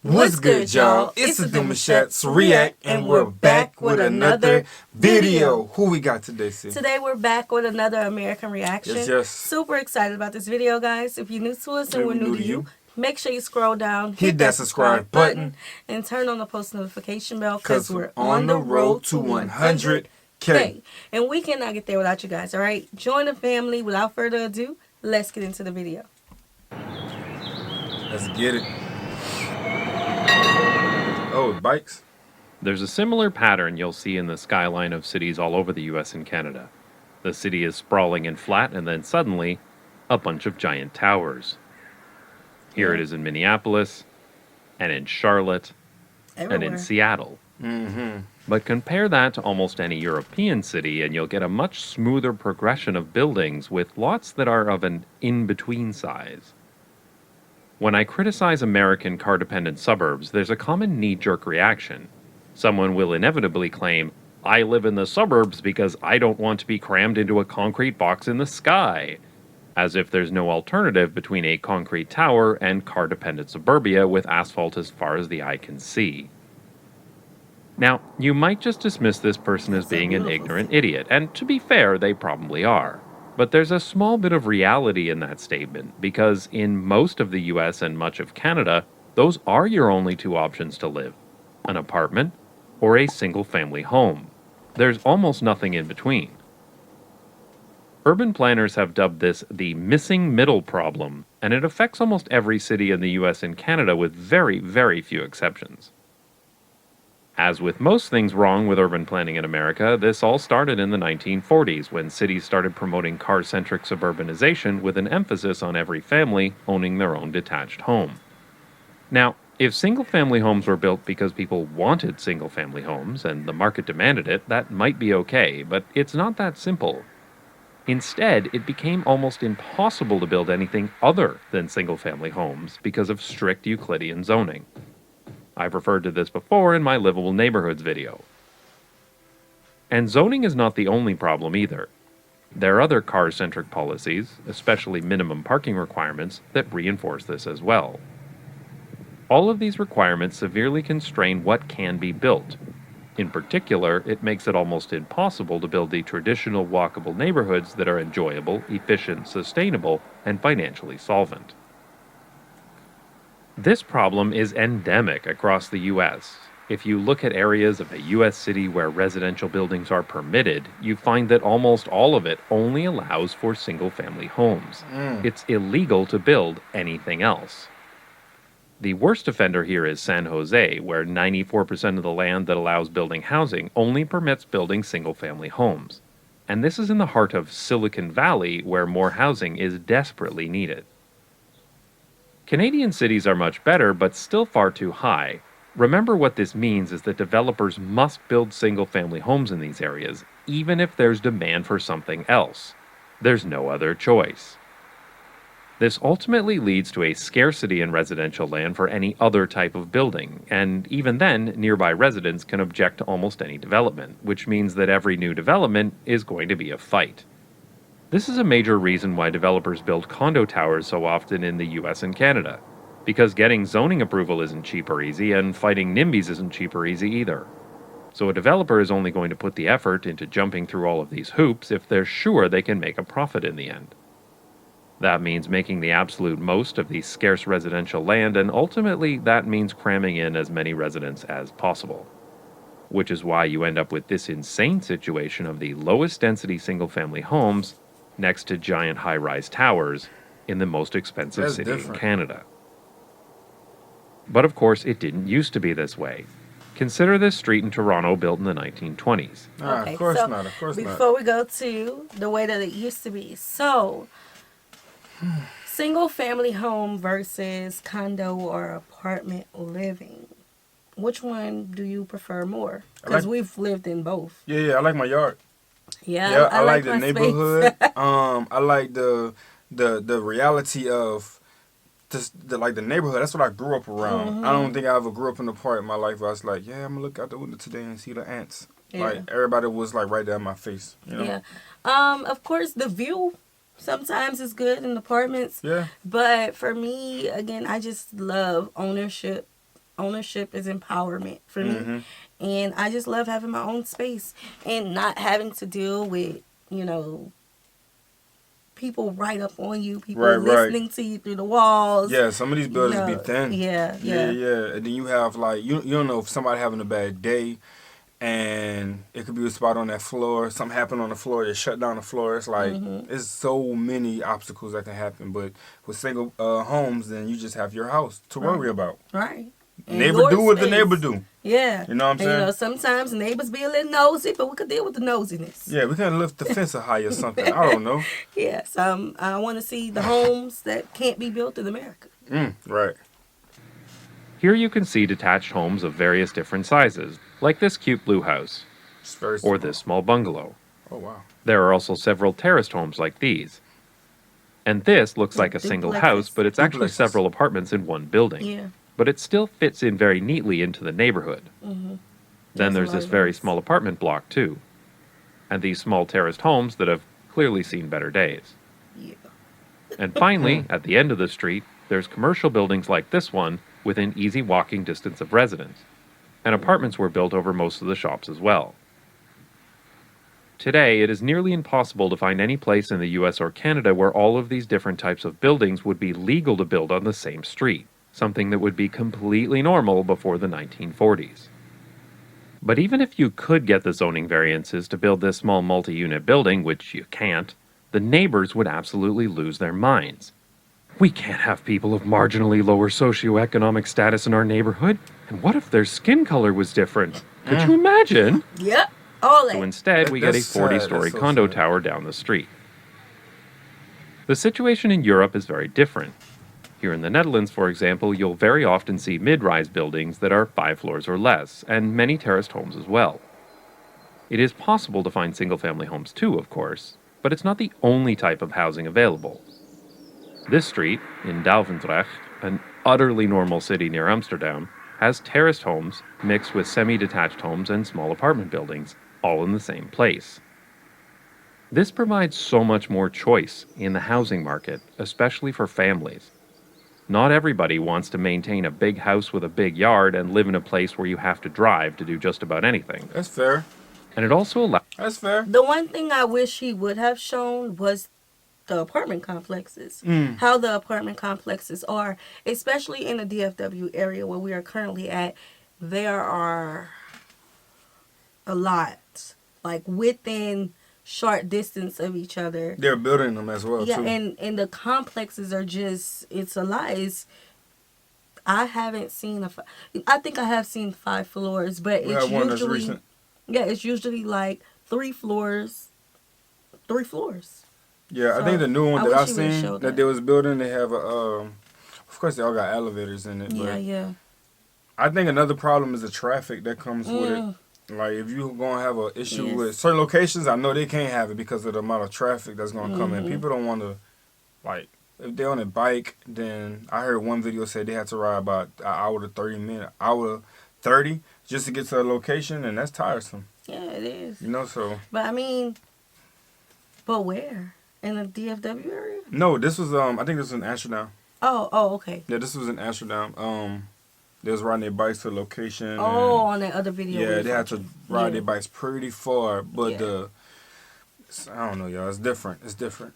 What's good, y'all? It's the Demouchet REACT, and we're back with another video. Who we got today, sis? Today we're back with another American reaction. Yes. Super excited about this video, guys. If you're new to us and we're new to you, make sure you scroll down, hit that subscribe button, and turn on the post notification bell because we're on the road to 100K. And we cannot get there without you guys, all right? Join the family. Without further ado, let's get into the video. Let's get it. Oh, bikes? There's a similar pattern you'll see in the skyline of cities all over the US and Canada. The city is sprawling and flat, and then suddenly, a bunch of giant towers. Here it is in Minneapolis, and in Charlotte, and in Seattle. But compare that to almost any European city, and you'll get a much smoother progression of buildings with lots that are of an in-between size. When I criticize American car-dependent suburbs, there's a common knee-jerk reaction. Someone will inevitably claim, I live in the suburbs because I don't want to be crammed into a concrete box in the sky, as if there's no alternative between a concrete tower and car-dependent suburbia with asphalt as far as the eye can see. Now, you might just dismiss this person as being an ignorant idiot, and to be fair, they probably are. But there's a small bit of reality in that statement, because in most of the US and much of Canada, those are your only two options to live: an apartment or a single-family home. There's almost nothing in between. Urban planners have dubbed this the missing middle problem, and it affects almost every city in the US and Canada with very, very few exceptions. As with most things wrong with urban planning in America, this all started in the 1940s when cities started promoting car-centric suburbanization with an emphasis on every family owning their own detached home. Now, if single-family homes were built because people wanted single-family homes and the market demanded it, that might be okay, but it's not that simple. Instead, it became almost impossible to build anything other than single-family homes because of strict Euclidean zoning. I've referred to this before in my Livable Neighborhoods video. And zoning is not the only problem either. There are other car-centric policies, especially minimum parking requirements, that reinforce this as well. All of these requirements severely constrain what can be built. In particular, it makes it almost impossible to build the traditional walkable neighborhoods that are enjoyable, efficient, sustainable, and financially solvent. This problem is endemic across the US. If you look at areas of a US city where residential buildings are permitted, you find that almost all of it only allows for single-family homes. It's illegal to build anything else. The worst offender here is San Jose, where 94% of the land that allows building housing only permits building single-family homes. And this is in the heart of Silicon Valley, where more housing is desperately needed. Canadian cities are much better, but still far too high. Remember, what this means is that developers must build single-family homes in these areas, even if there's demand for something else. There's no other choice. This ultimately leads to a scarcity in residential land for any other type of building, and even then, nearby residents can object to almost any development, which means that every new development is going to be a fight. This is a major reason why developers build condo towers so often in the US and Canada, because getting zoning approval isn't cheap or easy, and fighting NIMBYs isn't cheap or easy either. So a developer is only going to put the effort into jumping through all of these hoops if they're sure they can make a profit in the end. That means making the absolute most of the scarce residential land, and ultimately that means cramming in as many residents as possible. Which is why you end up with this insane situation of the lowest density single-family homes next to giant high-rise towers in the most expensive city in Canada. But of course, it didn't used to be this way. Consider this street in Toronto built in the 1920s. Okay, of course so not, of course not. Before we go to the way that it used to be, so single-family home versus condo or apartment living. Which one do you prefer more? Because we've lived in both. Yeah, I like my yard. Yeah, I like the neighborhood. Space. I like the reality of the neighborhood. That's what I grew up around. I don't think I ever grew up in a part in my life where I was like, yeah, I'm gonna look out the window today and see the ants. Yeah. Like everybody was like right there in my face. You know? Yeah. Of course, the view sometimes is good in apartments. Yeah. But for me, again, I just love ownership ownership is empowerment for me. And I just love having my own space and not having to deal with, you know, people right up on you, people listening to you through the walls. Yeah, some of these buildings be thin. Yeah. And then you have, like, you don't know if somebody having a bad day, and it could be a spot on that floor. Something happened on the floor, they shut down the floor. It's like, it's so many obstacles that can happen. But with single homes, then you just have your house to worry about. Right. And neighbor do what the neighbor do. Yeah. You know what I'm saying? And, you know, sometimes neighbors be a little nosy, but we could deal with the nosiness. Yeah, we can lift the fence high or something. I don't know. Yeah, so I want to see the homes that can't be built in America. Right. Here you can see detached homes of various different sizes, like this cute blue house, or this small bungalow. Oh, wow. There are also several terraced homes like these. And this looks like a single house, but it's actually several apartments in one building. Yeah. But it still fits in very neatly into the neighborhood. Then there's this very small apartment block, too. And these small terraced homes that have clearly seen better days. Yeah. And finally, at the end of the street, there's commercial buildings like this one within easy walking distance of residents. And apartments were built over most of the shops as well. Today, it is nearly impossible to find any place in the US or Canada where all of these different types of buildings would be legal to build on the same street, something that would be completely normal before the 1940s. But even if you could get the zoning variances to build this small multi-unit building, which you can't, the neighbors would absolutely lose their minds. We can't have people of marginally lower socioeconomic status in our neighborhood. And what if their skin color was different? Could you imagine? Yep. All that. So instead, we get a 40-story condo tower down the street. The situation in Europe is very different. Here in the Netherlands, for example, you'll very often see mid-rise buildings that are 5 floors or less, and many terraced homes as well. It is possible to find single-family homes too, of course, but it's not the only type of housing available. This street, in Duivendrecht, an utterly normal city near Amsterdam, has terraced homes mixed with semi-detached homes and small apartment buildings, all in the same place. This provides so much more choice in the housing market, especially for families. Not everybody wants to maintain a big house with a big yard and live in a place where you have to drive to do just about anything. That's fair. And it also allows... That's fair. The one thing I wish he would have shown was the apartment complexes. How the apartment complexes are, especially in the DFW area where we are currently at. There are a lot, like within short distance of each other. They're building them as well, yeah, too. and the complexes are just, it's a lot. I haven't seen I think I have seen 5 floors, but We it's have one that's usually, recent. yeah, it's usually like 3 floors. Yeah, So, I think the new one I that I wish you would've seen showed that that. they was building, they have a, of course they all got elevators in it, but Yeah. I think another problem is the traffic that comes with it. Like, if you're going to have an issue with certain locations, I know they can't have it because of the amount of traffic that's going to come in. People don't want to, like, if they're on a bike, then I heard one video say they had to ride about an hour to 30 just to get to a location, and that's tiresome. Yeah, it is. You know, so. But I mean, but where? In the DFW area? No, this was, I think this was in Amsterdam. Oh, okay. Yeah, this was in Amsterdam. They was riding their bikes to the location. Oh, on that other video. Yeah, they had to ride their bikes pretty far, but Yeah. I don't know, y'all. It's different. It's different.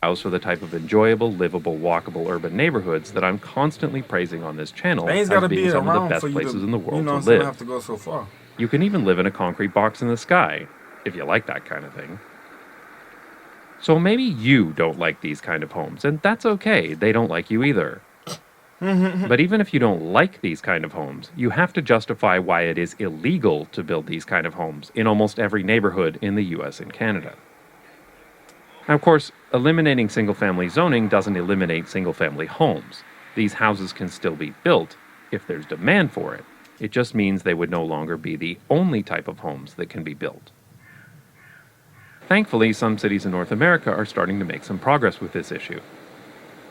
House for the type of enjoyable, livable, walkable urban neighborhoods that I'm constantly praising on this channel They ain't as gotta being be some of the around best for you places to, in the world you know, to so you don't live. have to go so far. You can even live in a concrete box in the sky, if you like that kind of thing. So maybe you don't like these kind of homes, and that's okay. They don't like you either. But even if you don't like these kind of homes, you have to justify why it is illegal to build these kind of homes in almost every neighborhood in the US and Canada. Now, of course, eliminating single-family zoning doesn't eliminate single-family homes. These houses can still be built if there's demand for it. It just means they would no longer be the only type of homes that can be built. Thankfully, some cities in North America are starting to make some progress with this issue.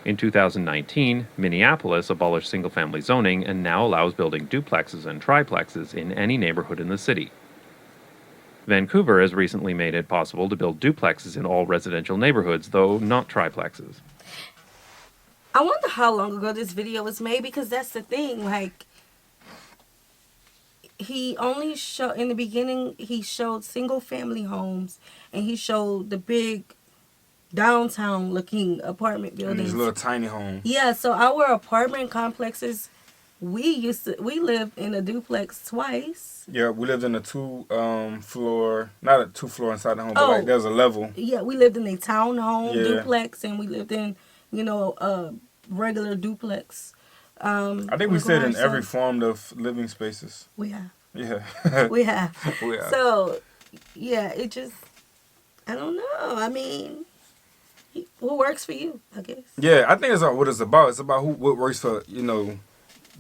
In 2019, Minneapolis abolished single-family zoning and now allows building duplexes and triplexes in any neighborhood in the city. Vancouver has recently made it possible to build duplexes in all residential neighborhoods, though not triplexes. I wonder how long ago this video was made, because that's the thing. Like, he only showed, in the beginning, he showed single family homes, and he showed the big downtown looking apartment And buildings. these little tiny homes. Yeah, so our apartment complexes, we lived in a duplex twice. Yeah, we lived in a floor, not a 2-floor inside the home, but like there's a level. Yeah, we lived in a townhome duplex, and we lived in, a regular duplex. I think we stayed in every form of living spaces. We have. Yeah. We have. We have. So, yeah, it just, I don't know. I mean, what works for you, I guess. Yeah, I think it's what it's about. It's about what works for,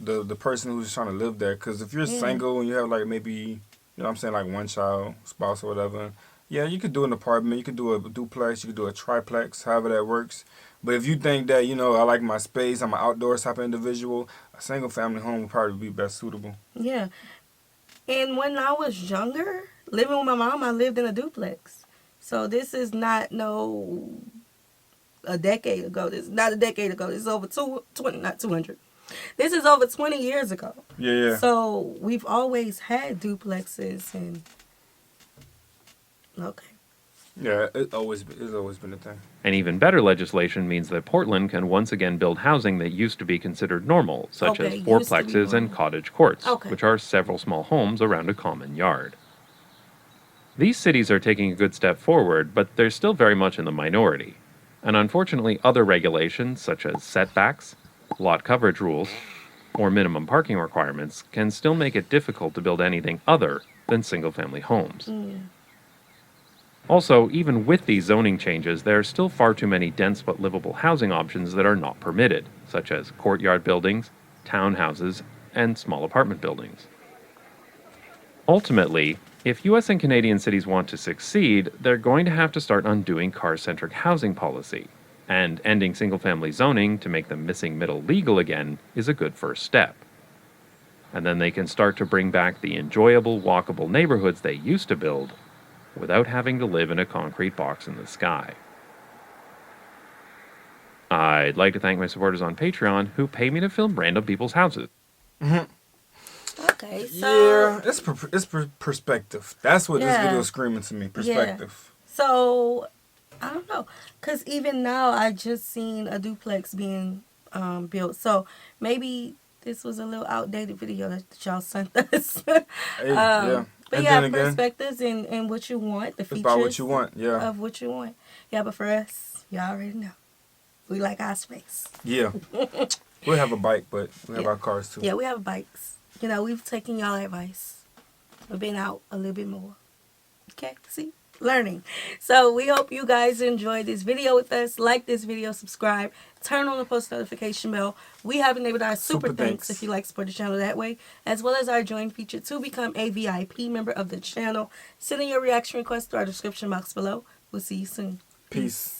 the person who's trying to live there. Because if you're single and you have, like, maybe, what I'm saying, like, one child, spouse or whatever, yeah, you could do an apartment. You could do a duplex. You could do a triplex, however that works. But if you think that, I like my space, I'm an outdoors type of individual, a single family home would probably be best suitable. Yeah. And when I was younger, living with my mom, I lived in a duplex. So this is not a decade ago. This is not a decade ago. This is over 200. This is over 20 years ago. Yeah. So we've always had duplexes and okay. Yeah, it's always been a thing. And even better legislation means that Portland can once again build housing that used to be considered normal, such as fourplexes and cottage courts, which are several small homes around a common yard. These cities are taking a good step forward, but they're still very much in the minority. And unfortunately, other regulations, such as setbacks, lot coverage rules, or minimum parking requirements, can still make it difficult to build anything other than single-family homes. Yeah. Also, even with these zoning changes, there are still far too many dense but livable housing options that are not permitted, such as courtyard buildings, townhouses, and small apartment buildings. Ultimately, if US and Canadian cities want to succeed, they're going to have to start undoing car-centric housing policy, and ending single-family zoning to make the missing middle legal again is a good first step. And then they can start to bring back the enjoyable, walkable neighborhoods they used to build without having to live in a concrete box in the sky. I'd like to thank my supporters on Patreon who pay me to film random people's houses. Okay, so... Yeah, it's perspective. That's what this video is screaming to me, perspective. Yeah. So, I don't know. Because even now, I just seen a duplex being built. So, maybe this was a little outdated video that y'all sent us. Yeah. But yeah, perspectives and what you want, the features about what you want, of what you want. Yeah, but for us, y'all already know. We like our space. Yeah. We have a bike, but we have our cars too. Yeah, we have bikes. We've taken y'all advice. We've been out a little bit more. Okay, see? Learning. So we hope you guys enjoyed this video with us. Like this video, subscribe, turn on the post notification bell. We have enabled our super thanks if you like to support the channel that way, as well as our join feature to become a VIP member of the channel. Send in your reaction request to our description box below. We'll see you soon. Peace.